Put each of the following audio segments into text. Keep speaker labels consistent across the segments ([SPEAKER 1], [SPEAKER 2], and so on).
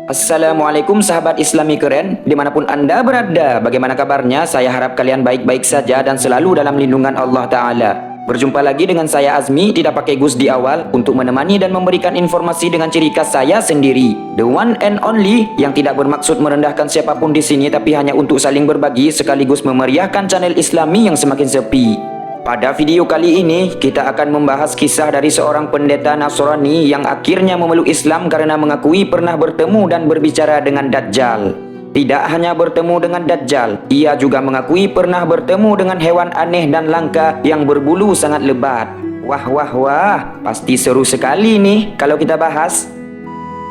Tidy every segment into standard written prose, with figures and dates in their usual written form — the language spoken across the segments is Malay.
[SPEAKER 1] Assalamualaikum sahabat Islami keren, dimanapun Anda berada. Bagaimana kabarnya? Saya harap kalian baik-baik saja dan selalu dalam lindungan Allah Ta'ala. Berjumpa lagi dengan saya Azmi, tidak pakai Gus di awal, untuk menemani dan memberikan informasi dengan ciri khas saya sendiri. The one and only, yang tidak bermaksud merendahkan siapapun di sini, tapi hanya untuk saling berbagi sekaligus memeriahkan channel Islami yang semakin sepi. Pada video kali ini, kita akan membahas kisah dari seorang pendeta Nasrani yang akhirnya memeluk Islam karena mengakui pernah bertemu dan berbicara dengan Dajjal. Tidak hanya bertemu dengan Dajjal, ia juga mengakui pernah bertemu dengan hewan aneh dan langka yang berbulu sangat lebat. Wah wah wah, pasti seru sekali nih kalau kita bahas.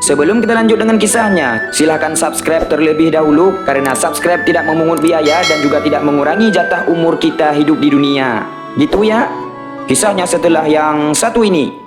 [SPEAKER 1] Sebelum kita lanjut dengan kisahnya, silahkan subscribe terlebih dahulu karena subscribe tidak memungut biaya dan juga tidak mengurangi jatah umur kita hidup di dunia. Gitu ya, kisahnya setelah yang satu ini.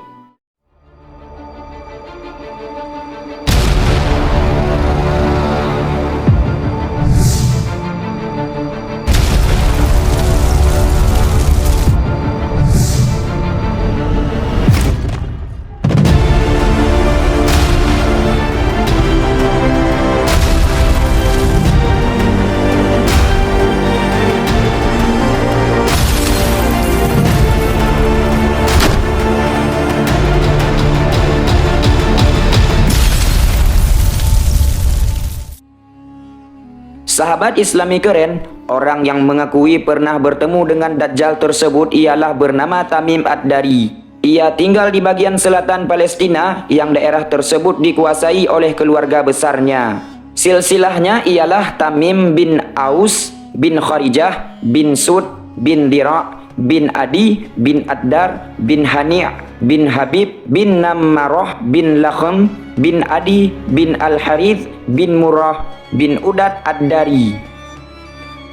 [SPEAKER 1] Sahabat Islami keren, orang yang mengakui pernah bertemu dengan Dajjal tersebut ialah bernama Tamim Ad-Dari. Ia tinggal di bagian selatan Palestina yang daerah tersebut dikuasai oleh keluarga besarnya. Silsilahnya ialah Tamim bin Aus, bin Kharijah, bin Sud, bin Dira', bin Adi, bin Addar, bin Hani', bin Habib, bin Nammarah, bin Lakhm, bin Adi, bin Al-Harith, bin Murrah, bin Udad Ad-Dari.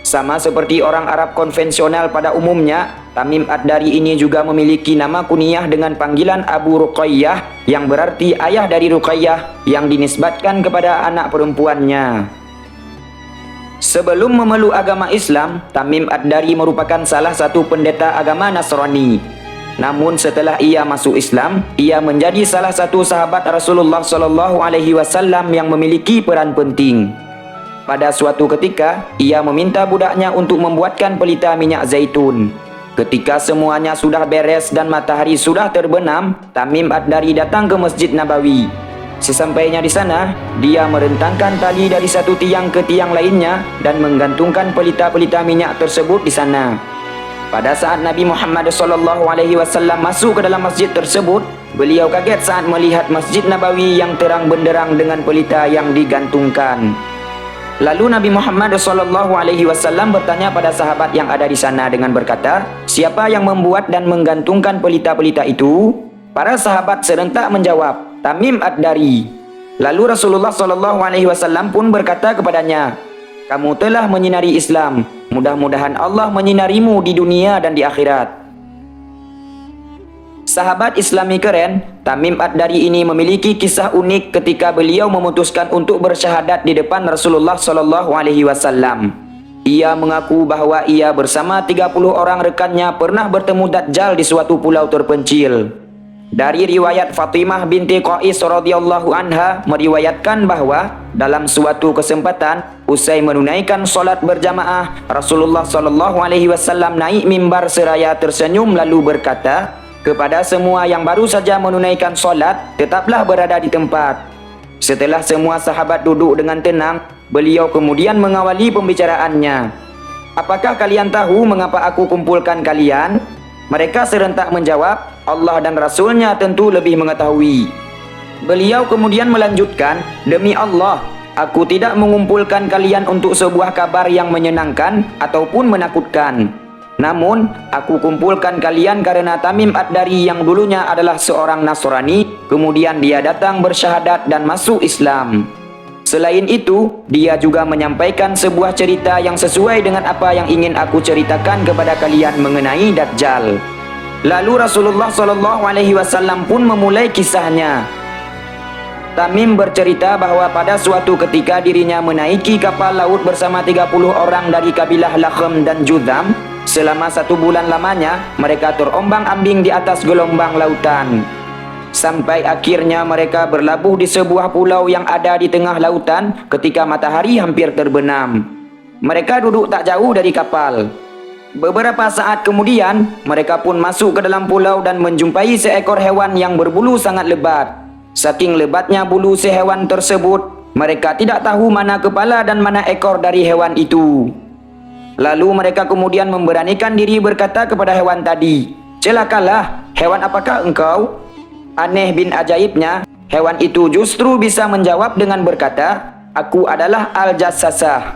[SPEAKER 1] Sama seperti orang Arab konvensional pada umumnya, Tamim Ad-Dari ini juga memiliki nama kunyah dengan panggilan Abu Ruqayyah, yang berarti ayah dari Ruqayyah, yang dinisbatkan kepada anak perempuannya. Sebelum memeluk agama Islam, Tamim Ad-Dari merupakan salah satu pendeta agama Nasrani. Namun setelah ia masuk Islam, ia menjadi salah satu sahabat Rasulullah SAW yang memiliki peran penting. Pada suatu ketika, ia meminta budaknya untuk membuatkan pelita minyak zaitun. Ketika semuanya sudah beres dan matahari sudah terbenam, Tamim Ad-Dari datang ke Masjid Nabawi. Sesampainya di sana, dia merentangkan tali dari satu tiang ke tiang lainnya dan menggantungkan pelita-pelita minyak tersebut di sana. Pada saat Nabi Muhammad SAW masuk ke dalam masjid tersebut, beliau kaget saat melihat Masjid Nabawi yang terang benderang dengan pelita yang digantungkan. Lalu Nabi Muhammad SAW bertanya pada sahabat yang ada di sana dengan berkata, "Siapa yang membuat dan menggantungkan pelita-pelita itu?" Para sahabat serentak menjawab, "Tamim Ad-Dari." Lalu Rasulullah SAW pun berkata kepadanya, "Kamu telah menyinari Islam. Mudah-mudahan Allah menyinarimu di dunia dan di akhirat." Sahabat Islami keren, Tamim Ad-Dari ini memiliki kisah unik ketika beliau memutuskan untuk bersyahadat di depan Rasulullah SAW. Ia mengaku bahwa ia bersama 30 orang rekannya pernah bertemu Dajjal di suatu pulau terpencil. Dari riwayat Fatimah binti Qais radhiyallahu anha meriwayatkan bahwa dalam suatu kesempatan usai menunaikan solat berjamaah, Rasulullah SAW naik mimbar seraya tersenyum lalu berkata, "Kepada semua yang baru saja menunaikan solat, tetaplah berada di tempat." Setelah semua sahabat duduk dengan tenang, beliau kemudian mengawali pembicaraannya. "Apakah kalian tahu mengapa aku kumpulkan kalian?" Mereka serentak menjawab, "Allah dan Rasulnya tentu lebih mengetahui." Beliau kemudian melanjutkan, "Demi Allah, aku tidak mengumpulkan kalian untuk sebuah kabar yang menyenangkan ataupun menakutkan. Namun, aku kumpulkan kalian karena Tamim Ad-Dari yang dulunya adalah seorang Nasrani, kemudian dia datang bersyahadat dan masuk Islam. Selain itu, dia juga menyampaikan sebuah cerita yang sesuai dengan apa yang ingin aku ceritakan kepada kalian mengenai Dajjal." Lalu Rasulullah SAW pun memulai kisahnya. Tamim bercerita bahwa pada suatu ketika dirinya menaiki kapal laut bersama 30 orang dari kabilah Lakhm dan Judham. Selama 1 bulan lamanya, mereka terombang-ambing di atas gelombang lautan. Sampai akhirnya mereka berlabuh di sebuah pulau yang ada di tengah lautan ketika matahari hampir terbenam. Mereka duduk tak jauh dari kapal. Beberapa saat kemudian, mereka pun masuk ke dalam pulau dan menjumpai seekor hewan yang berbulu sangat lebat. Saking lebatnya bulu si hewan tersebut, mereka tidak tahu mana kepala dan mana ekor dari hewan itu. Lalu mereka kemudian memberanikan diri berkata kepada hewan tadi, "Celakalah, hewan apakah engkau?" Aneh bin ajaibnya, hewan itu justru bisa menjawab dengan berkata, "Aku adalah Al-Jassasah."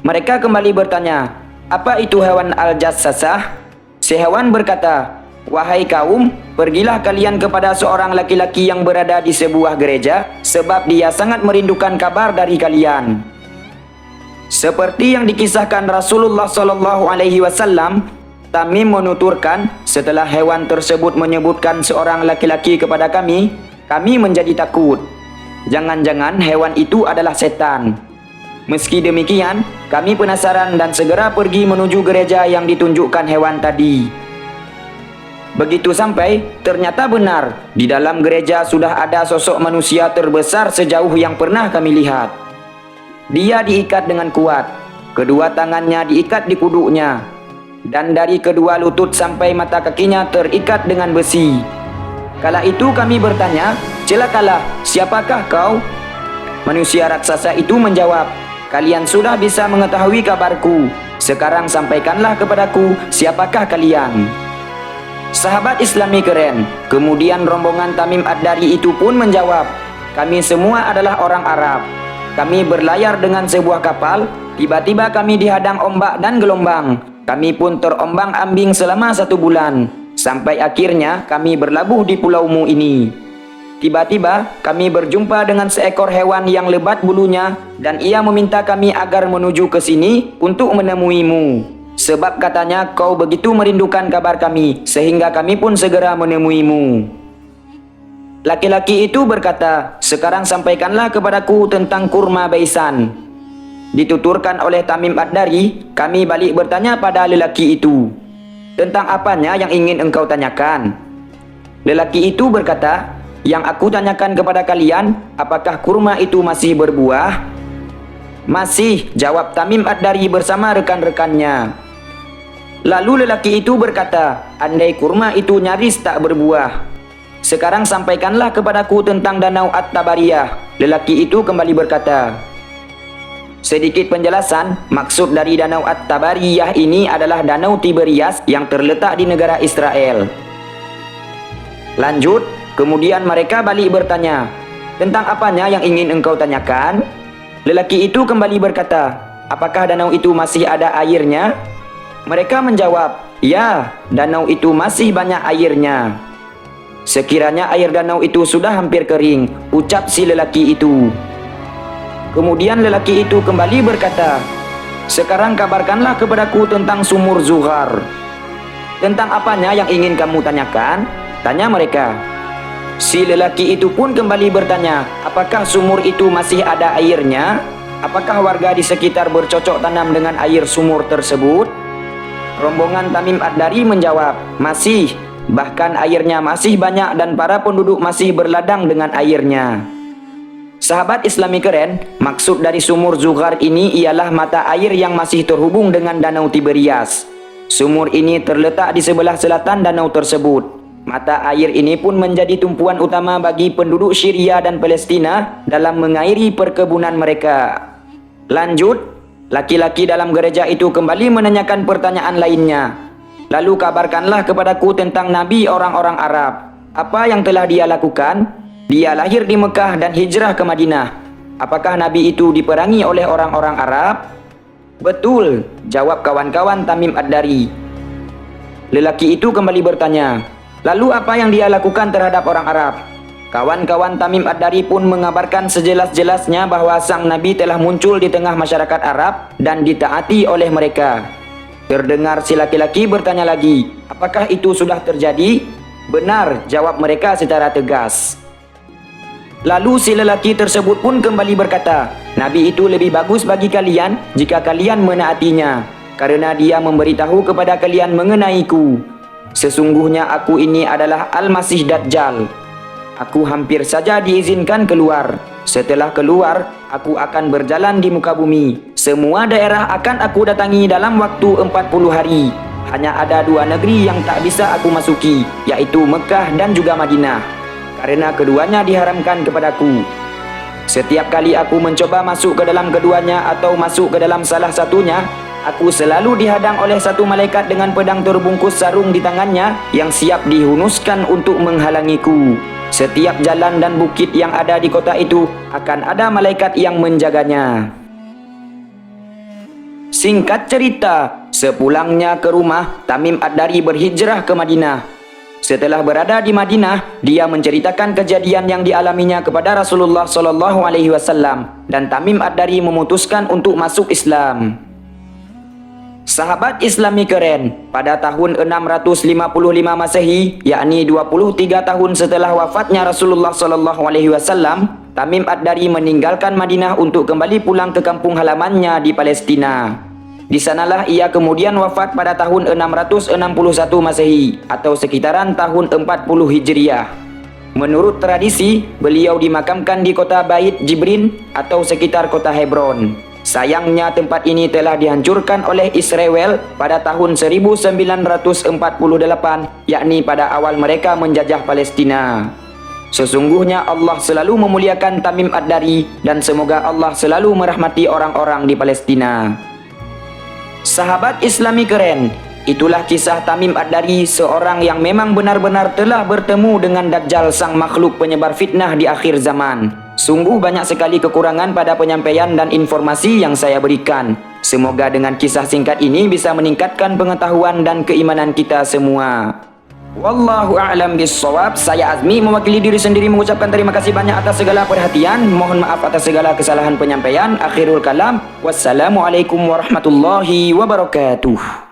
[SPEAKER 1] Mereka kembali bertanya, "Apa itu hewan Al-Jassasah?" Si hewan berkata, "Wahai kaum, pergilah kalian kepada seorang laki-laki yang berada di sebuah gereja, sebab dia sangat merindukan kabar dari kalian." Seperti yang dikisahkan Rasulullah SAW, Tamim menuturkan, setelah hewan tersebut menyebutkan seorang laki-laki kepada kami menjadi takut. Jangan-jangan hewan itu adalah setan. Meski demikian, kami penasaran dan segera pergi menuju gereja yang ditunjukkan hewan tadi. Begitu sampai, ternyata benar, di dalam gereja sudah ada sosok manusia terbesar sejauh yang pernah kami lihat. Dia diikat dengan kuat, kedua tangannya diikat di kuduknya, dan dari kedua lutut sampai mata kakinya terikat dengan besi. Kala itu kami bertanya, "Celakalah, siapakah kau?" Manusia raksasa itu menjawab, "Kalian sudah bisa mengetahui kabarku. Sekarang sampaikanlah kepadaku, siapakah kalian?" Sahabat Islami keren. Kemudian rombongan Tamim Ad-Dari itu pun menjawab, "Kami semua adalah orang Arab. Kami berlayar dengan sebuah kapal, tiba-tiba kami dihadang ombak dan gelombang. Kami pun terombang-ambing selama 1 bulan, sampai akhirnya kami berlabuh di pulaumu ini. Tiba-tiba kami berjumpa dengan seekor hewan yang lebat bulunya, dan ia meminta kami agar menuju ke sini untuk menemuimu. Sebab katanya kau begitu merindukan kabar kami, sehingga kami pun segera menemuimu." Laki-laki itu berkata, "Sekarang sampaikanlah kepadaku tentang kurma baisan." Dituturkan oleh Tamim Ad-Dari, kami balik bertanya pada lelaki itu, "Tentang apanya yang ingin engkau tanyakan?" Lelaki itu berkata, "Yang aku tanyakan kepada kalian, apakah kurma itu masih berbuah?" "Masih," jawab Tamim Ad-Dari bersama rekan-rekannya. Lalu lelaki itu berkata, "Andai kurma itu nyaris tak berbuah. Sekarang sampaikanlah kepadaku tentang Danau At-Tabariyah." Lelaki itu kembali berkata, "Sedikit penjelasan, maksud dari Danau At-Tabariyah ini adalah Danau Tiberias yang terletak di negara Israel." Lanjut, kemudian mereka balik bertanya, "Tentang apanya yang ingin engkau tanyakan?" Lelaki itu kembali berkata, "Apakah danau itu masih ada airnya?" Mereka menjawab, "Ya, danau itu masih banyak airnya." "Sekiranya air danau itu sudah hampir kering," ucap si lelaki itu. Kemudian lelaki itu kembali berkata, "Sekarang kabarkanlah kepadaku tentang sumur Zuhar." "Tentang apanya yang ingin kamu tanyakan?" tanya mereka. Si lelaki itu pun kembali bertanya, "Apakah sumur itu masih ada airnya? Apakah warga di sekitar bercocok tanam dengan air sumur tersebut?" Rombongan Tamim Ad-Dari menjawab, "Masih, bahkan airnya masih banyak dan para penduduk masih berladang dengan airnya." Sahabat Islami keren, maksud dari sumur Zuhar ini ialah mata air yang masih terhubung dengan Danau Tiberias. Sumur ini terletak di sebelah selatan danau tersebut. Mata air ini pun menjadi tumpuan utama bagi penduduk Syria dan Palestina dalam mengairi perkebunan mereka. Lanjut, laki-laki dalam gereja itu kembali menanyakan pertanyaan lainnya. "Lalu kabarkanlah kepadaku tentang Nabi orang-orang Arab. Apa yang telah dia lakukan? Dia lahir di Mekah dan hijrah ke Madinah. Apakah Nabi itu diperangi oleh orang-orang Arab?" "Betul," jawab kawan-kawan Tamim Ad-Dari. Lelaki itu kembali bertanya, "Lalu apa yang dia lakukan terhadap orang Arab?" Kawan-kawan Tamim Ad-Dari pun mengabarkan sejelas-jelasnya bahwa sang Nabi telah muncul di tengah masyarakat Arab dan ditaati oleh mereka. Terdengar si laki-laki bertanya lagi, "Apakah itu sudah terjadi?" "Benar," jawab mereka secara tegas. Lalu si lelaki tersebut pun kembali berkata, "Nabi itu lebih bagus bagi kalian jika kalian menaatinya, karena dia memberitahu kepada kalian mengenaiku. Sesungguhnya aku ini adalah Al-Masih Dajjal." Aku hampir saja diizinkan keluar. Setelah keluar, aku akan berjalan di muka bumi. Semua daerah akan aku datangi dalam waktu 40 hari. Hanya ada 2 negeri yang tak bisa aku masuki, yaitu Mekah dan juga Madinah, karena keduanya diharamkan kepadaku. Setiap kali aku mencoba masuk ke dalam keduanya atau masuk ke dalam salah satunya, aku selalu dihadang oleh satu malaikat dengan pedang terbungkus sarung di tangannya yang siap dihunuskan untuk menghalangiku. Setiap jalan dan bukit yang ada di kota itu akan ada malaikat yang menjaganya. Singkat cerita, sepulangnya ke rumah, Tamim Ad-Dari berhijrah ke Madinah. Setelah berada di Madinah, dia menceritakan kejadian yang dialaminya kepada Rasulullah SAW dan Tamim Ad-Dari memutuskan untuk masuk Islam. Sahabat Islami keren, pada tahun 655 Masehi, yakni 23 tahun setelah wafatnya Rasulullah SAW, Tamim Ad-Dari meninggalkan Madinah untuk kembali pulang ke kampung halamannya di Palestina. Di sanalah ia kemudian wafat pada tahun 661 Masehi atau sekitaran tahun 40 Hijriah. Menurut tradisi, beliau dimakamkan di kota Bait Jibrin atau sekitar kota Hebron. Sayangnya tempat ini telah dihancurkan oleh Israel pada tahun 1948, yakni pada awal mereka menjajah Palestina. Sesungguhnya Allah selalu memuliakan Tamim Ad-Dari dan semoga Allah selalu merahmati orang-orang di Palestina. Sahabat Islami keren, itulah kisah Tamim Ad-Dari, seorang yang memang benar-benar telah bertemu dengan Dajjal, sang makhluk penyebar fitnah di akhir zaman. Sungguh banyak sekali kekurangan pada penyampaian dan informasi yang saya berikan. Semoga dengan kisah singkat ini bisa meningkatkan pengetahuan dan keimanan kita semua. Wallahu a'lam bissawab. Saya Azmi mewakili diri sendiri mengucapkan terima kasih banyak atas segala perhatian. Mohon maaf atas segala kesalahan penyampaian. Akhirul kalam. Wassalamualaikum warahmatullahi wabarakatuh.